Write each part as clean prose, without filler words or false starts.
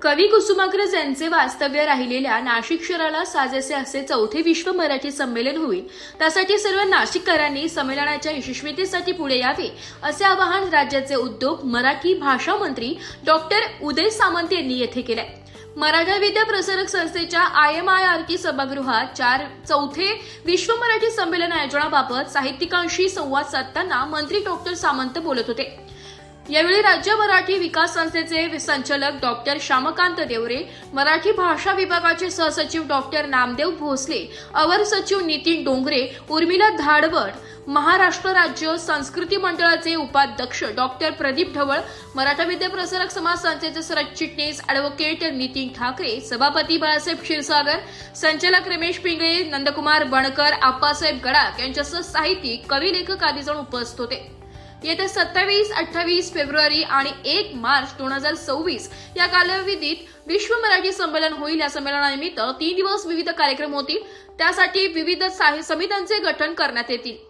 कवी कुसुमाग्रज यांचे वास्तव्य राहिलेल्या नाशिक शहराला साजेसे असे चौथे विश्व मराठी संमेलन होईल। त्यासाठी सर्व नाशिककरांनी संमेलनाच्या यशस्वीतेसाठी पुढे यावे असे आवाहन राज्याचे उद्योग मराठी भाषा मंत्री डॉक्टर उदय सामंत यांनी येथे केले। मराठा विद्या प्रसारक संस्थेच्या IMIRK सभागृहात चौथे विश्व मराठी संमेलन आयोजनाबाबत साहित्यिकांशी संवाद साधताना मंत्री डॉक्टर सामंत बोलत होते। यावेळी राज्य मराठी विकास संस्थेचे संचालक डॉक्टर श्यामकांत देवरे, मराठी भाषा विभागाचे सहसचिव डॉक्टर नामदेव भोसले, अवर सचिव नितीन डोंगरे, उर्मिला धाडवड, महाराष्ट्र राज्य संस्कृती मंडळाचे उपाध्यक्ष डॉक्टर प्रदीप ढवळ, मराठा विद्या प्रसारक समाज संस्थेचे सरचिटणीस ॲडव्होकेट नितीन ठाकरे, सभापती बाळासाहेब क्षीरसागर, संचालक रमेश पिंगळे, नंदकुमार बनकर, आप्पासाहेब गडाख यांच्यासह साहित्यिक, कवी, लेखक आदी जण उपस्थित होते। येत्या 27, 28 फेब्रुवारी आणि 1 मार्च 2026 या कालावधीत विश्व मराठी संमेलन होईल। या संमेलनानिमित्त 3 दिवस विविध कार्यक्रम होतील। त्यासाठी विविध समित्यांचे गठन करण्यात येतील।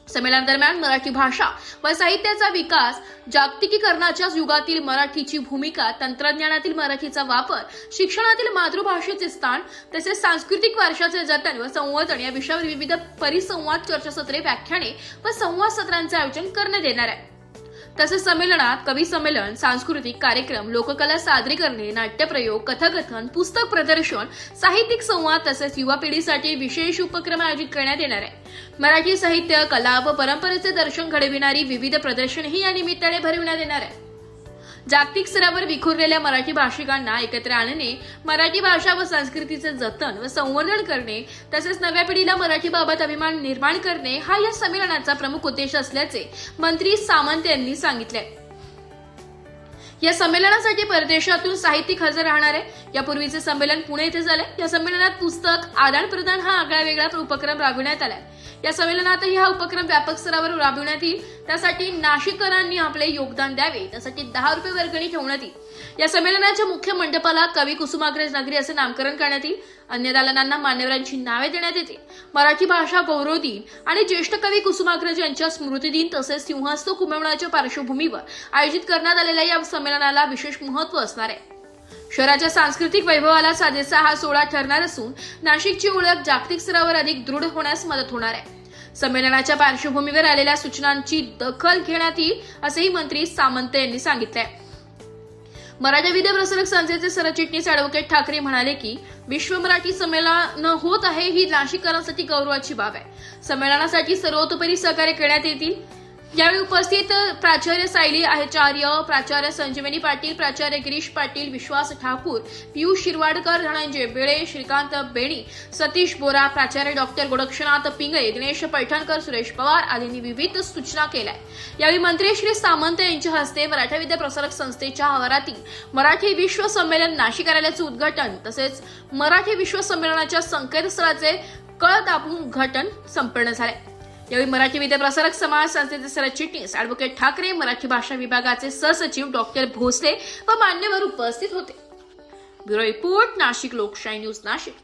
संमेलनादरम्यान मराठी भाषा व साहित्याचा विकास, जागतिकीकरणाच्या युगातील मराठीची भूमिका, तंत्रज्ञानातील मराठीचा वापर, शिक्षणातील मातृभाषेचे स्थान तसेच सांस्कृतिक वारशाचे जतन व संवर्धन या विषयावर विविध परिसंवाद, चर्चासत्रे, व्याख्याने व संवाद सत्रांचे आयोजन करण्यात येणार आहे। तसेच संमेलनात कवी संमेलन, सांस्कृतिक कार्यक्रम, लोककला सादरीकरणे, नाट्यप्रयोग, कथाकथन, पुस्तक प्रदर्शन, साहित्यिक संवाद तसेच युवा पिढीसाठी विशेष उपक्रम आयोजित करण्यात येणार आहे। मराठी साहित्य, कला व परंपरेचे दर्शन घडविणारी विविध प्रदर्शनही या निमित्ताने भरविण्यात येणार आहे। जागतिक स्तरावर विखुरलेल्या मराठी भाषिकांना एकत्र आणणे, मराठी भाषा व संस्कृतीचे जतन व संवर्धन करणे तसेच नव्या पिढीला मराठीबाबत अभिमान निर्माण करणे हा या संमेलनाचा प्रमुख उद्देश असल्याचे मंत्री सामंत यांनी सांगितले। या संमेलनासाठी परदेशातून साहित्यिक हजर राहणार आहे। यापूर्वीचे संमेलन पुणे येथे झाले। या संमेलनात पुस्तक आदान प्रदान हा आगळा-वेगळा उपक्रम राबविण्यात आला। या संमेलनातही हा उपक्रम व्यापक स्तरावर राबविण्यात येईल। त्यासाठी नाशिककरांनी आपले योगदान द्यावे। त्यासाठी 10 रुपये वर्गणी ठेवण्यात येईल। या संमेलनाच्या मुख्य मंडपाला कवी कुसुमाग्रज नगरी असे नामकरण करण्यात येईल। अन्य दालनांना मान्यवरांची नावे देण्यात येतील। मराठी भाषा गौरव दिन आणि ज्येष्ठ कवी कुसुमाग्रज यांच्या स्मृती दिन तसेच सिंहस्थ कुंभमेळ्याच्या पार्श्वभूमीवर आयोजित करण्यात आलेल्या या संमेलनाला विशेष महत्त्व असणार आहे। शहराच्या सांस्कृतिक वैभवाला साजेसा हा सोहळा ठरणार असून नाशिकची ओळख जागतिक स्तरावर अधिक दृढ होण्यास मदत होणार आहे। संमेलनाच्या पार्श्वभूमीवर आलेल्या सूचनांची दखल घेण्यात येईल असेही मंत्री सामंत यांनी सांगितले। मराठा विद्या प्रसारक संस्थेचे सरचिटणीस ॲडव्होकेट ठाकरे म्हणाले की विश्व मराठी संमेलन होत आहे ही नाशिककरांसाठी गौरवाची बाब आहे। संमेलनासाठी सर्वतोपरी सहकार्य करण्यात येतील। यावेळी उपस्थित प्राचार्य सायली आचार्य, प्राचार्य संजीवनी पाटील, प्राचार्य गिरीश पाटील, विश्वास ठाकूर, पियुष शिरवाडकर, धनंजय बेळे, श्रीकांत बेणी, सतीश बोरा, प्राचार्य डॉक्टर गोरक्षनाथ पिंगळे, दिनेश पैठणकर, सुरेश पवार आदींनी विविध सूचना केल्या। यावेळी मंत्री श्री सामंत यांच्या हस्ते मराठा विद्या प्रसारक संस्थेच्या आवारातील मराठी विश्व संमेलन नाशिक कार्यालयाचे उद्घाटन तसेच मराठी विश्व संमेलनाच्या संकेतस्थळाचे कळ दाबून उद्घाटन संपन्न झाले। यावेळी मराठी विद्या प्रसारक समाज संस्थेचे सरचिटणीस ॲडव्होकेट ठाकरे, मराठी भाषा विभागाचे सहसचिव डॉक्टर भोसले व मान्यवर उपस्थित होते। ब्युरो रिपोर्ट, नाशिक लोकशाही न्यूज, नाशिक।